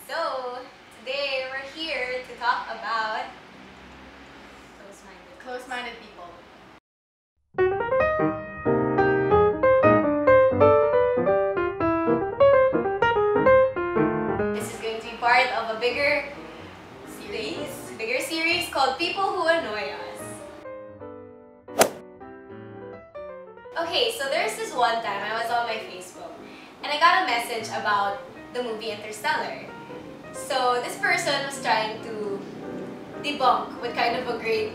So, today we're here to talk about Close-minded people. This is going to be part of a bigger series called People Who Annoy Us. Okay, so there's this one time I was on my Facebook and I got a message about the movie Interstellar. So this person was trying to debunk what kind of a great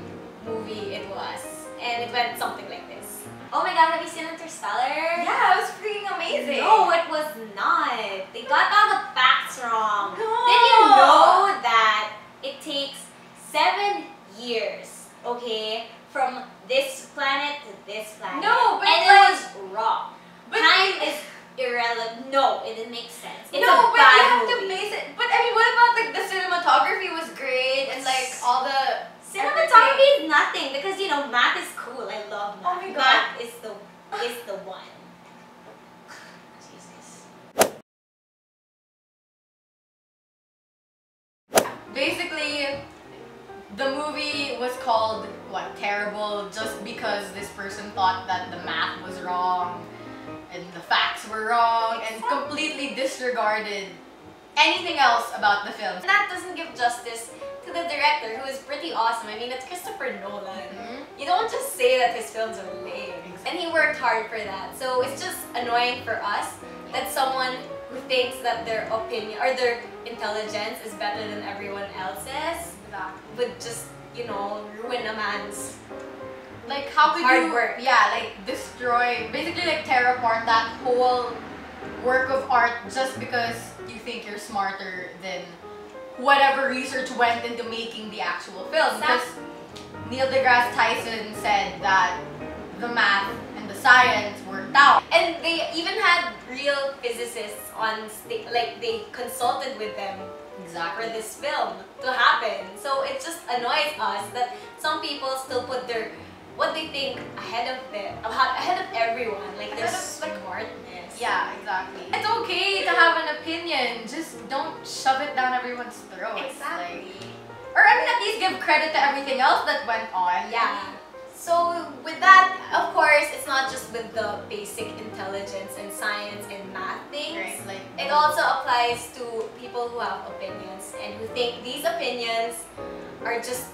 movie it was, and it went something like this. Oh my god, have you seen Interstellar? Yeah, it was freaking amazing. No, it was not. They got all the facts wrong. No. Did you know that it takes 7 years, okay, from this planet to this planet? No, but and like, it was wrong. but Time is irrelevant. No, it didn't make sense. It's no, a but bad you have movie. to base it. But I mean, what about like the cinematography was great and like all the Cinematography is nothing because you know math is cool. I love math. Oh my god. Math is the one. Jesus. Basically, the movie was called what, terrible, just because this person thought that the math was wrong and the facts were wrong and completely disregarded anything else about the film. And that doesn't give justice to the director, who is pretty awesome. I mean, it's Christopher Nolan. You don't just say that his films are lame. And he worked hard for that. So it's just annoying for us that someone who thinks that their opinion or their intelligence is better than everyone else's would just, you know, ruin a man's Like, how could hard you, work. yeah, like destroy, basically like terraform that whole work of art just because you think you're smarter than whatever research went into making the actual film. Because Neil deGrasse Tyson said that the math and the science worked out. And they even had real physicists on stage, like they consulted with them for this film to happen. So it just annoys us that some people still put their what they think ahead of everyone, like their smartness. Yeah, exactly. It's okay to have an opinion, just don't shove it down everyone's throats. Exactly. Or I mean, at least give credit to everything else that went on. Yeah. So with that, of course, it's not just with the basic intelligence and science and math things. Right, like, it also applies to people who have opinions and who think these opinions are just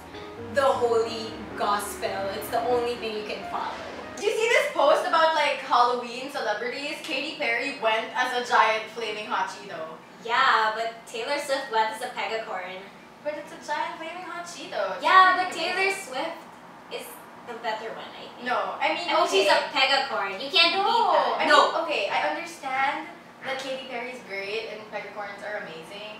the holy gospel. It's the only thing you can follow. Did you see this post about like Halloween celebrities? Katy Perry went as a giant flaming hot Cheeto. Yeah, but Taylor Swift went as a pegacorn. But it's a giant flaming hot Cheeto. It's Yeah, but pretty Taylor amazing. Swift is the better one, I think. No, I mean, She's a pegacorn. You can't beat no, that. I mean, okay, I understand that Katy Perry's great and pegacorns are amazing,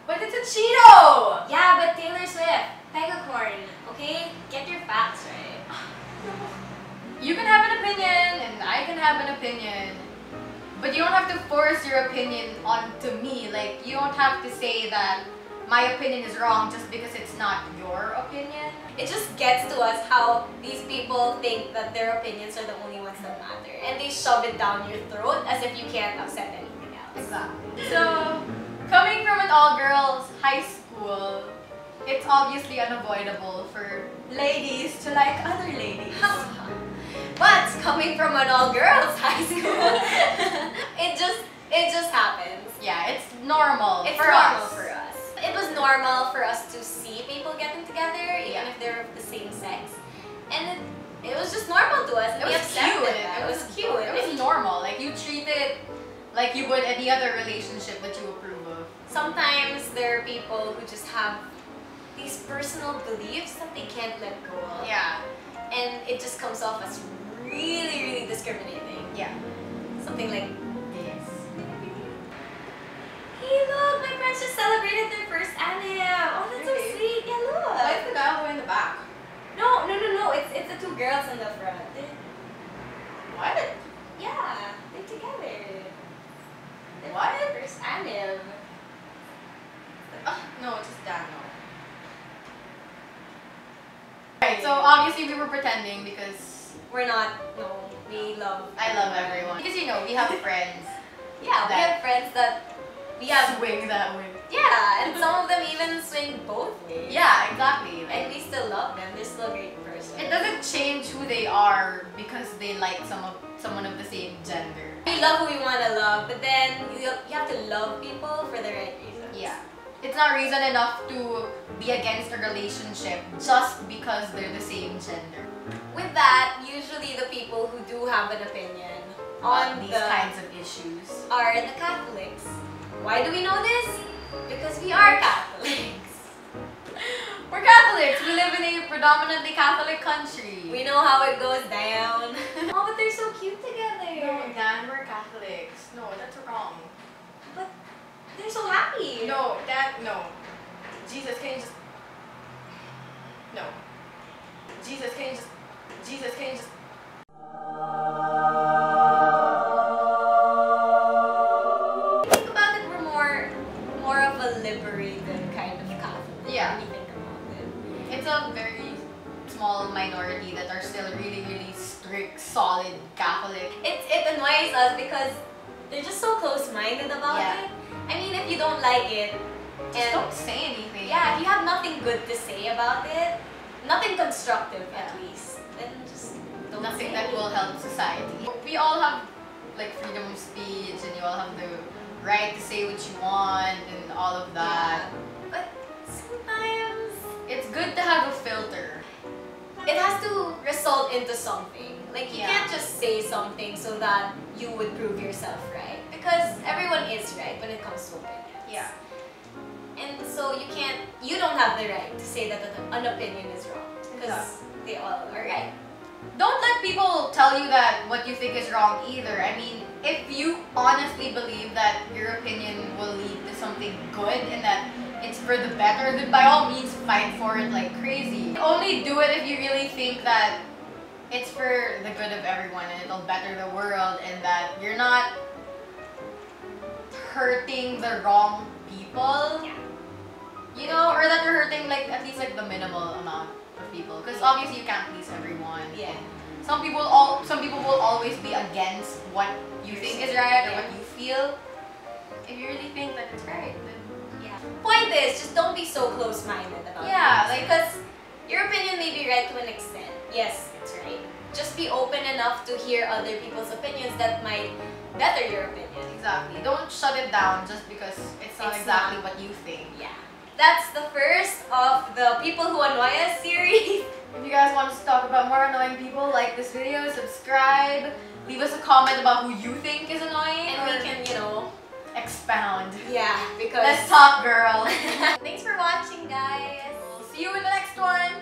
but it's a Cheeto! Yeah, but Taylor Swift, pegacorn, okay? Get your facts right. You can have an opinion and I can have an opinion, but you don't have to force your opinion onto me. Like, you don't have to say that my opinion is wrong just because it's not your opinion. It just gets to us how these people think that their opinions are the only ones that matter. And they shove it down your throat as if you can't accept anything else. Exactly. So, coming from an all-girls high school, it's obviously unavoidable for ladies to like other ladies. But coming from an all-girls high school, it just happens. Yeah, it's normal. It's for normal us. for us. It was normal for us to see people getting together, even Yeah. if they're of the same sex. And it was just normal to us. And It we was accepted cute. that. It was cute. It was normal. Like, you treat it like you would any other relationship that you approve of. Sometimes there are people who just have these personal beliefs that they can't let go of. Yeah. And it just comes off as really, really discriminating. Yeah. Something like, Yes. hey look, my friends just celebrated their first anime. Oh, that's so Really? sweet. Yeah, look. Why is the guy all the way in the back? No. It's the two girls in the front. What? Yeah, they're together. Their What? first anime. No, it's just Dan. No. Right, so obviously we were pretending because We're not, no, we love I love everyone. Because you know, we have friends. Yeah, we that- have friends that we have swing that way. yeah, and some of them even swing both ways. Yeah, exactly. And we still love them. They're still a great person. It doesn't change who they are because they like someone of the same gender. We love who we want to love, but then you have to love people for the right reasons. Yeah. It's not reason enough to be against a relationship just because they're the same gender. With that, usually the people who do have an opinion on these kinds of issues are the Catholics. Why do we know this? Because we are Catholics. We're Catholics. We live in a predominantly Catholic country. We know how it goes down. Oh, but they're so cute together. No, Dan, we're Catholics. No, that's wrong. But they're so happy. No, Dan, no. Jesus, can you just... No. Jesus, can you just... Jesus, can you just... Think about it, we're more of a liberated kind of Catholic. Yeah. When you think about it. It's a very small minority that are still really, really strict, solid Catholic. It annoys us because they're just so close-minded about Yeah. it. I mean, if you don't like it, Just and don't say anything. yeah, if you have nothing good to say about it, nothing constructive at Yeah. least, then just don't Nothing say that it. will help society. We all have like freedom of speech and you all have the right to say what you want and all of that. Yeah. But sometimes It's good to have a filter. it has to result into something. Like you Yeah. can't just say something so that you would prove yourself right. Because everyone is right when it comes to opinions. Yeah. And so you don't have the right to say that an opinion is wrong. Because they all are right. Don't let people tell you that what you think is wrong either. I mean, if you honestly believe that your opinion will lead to something good and that it's for the better, then by all means fight for it like crazy. Only do it if you really think that it's for the good of everyone and it'll better the world and that you're not hurting the wrong people. Yeah. You know, or that you're hurting like at least like the minimal amount of people. Because obviously you can't please everyone. Yeah. Some people will always be against what you think is right or what you feel. If you really think that it's right, then Yeah. Point is, just don't be so close-minded about Yeah, things. Because your opinion may be right to an extent. Yes, it's right. Just be open enough to hear other people's opinions that might better your opinion. exactly. Don't shut it down just because it's not It's exactly not. what you think. Yeah. That's the first of the People Who Annoy Us series. If you guys want us to talk about more annoying people, like this video, subscribe, leave us a comment about who you think is annoying, And we can, expound. yeah, because... Let's talk, girl. Thanks for watching, guys. See you in the next one.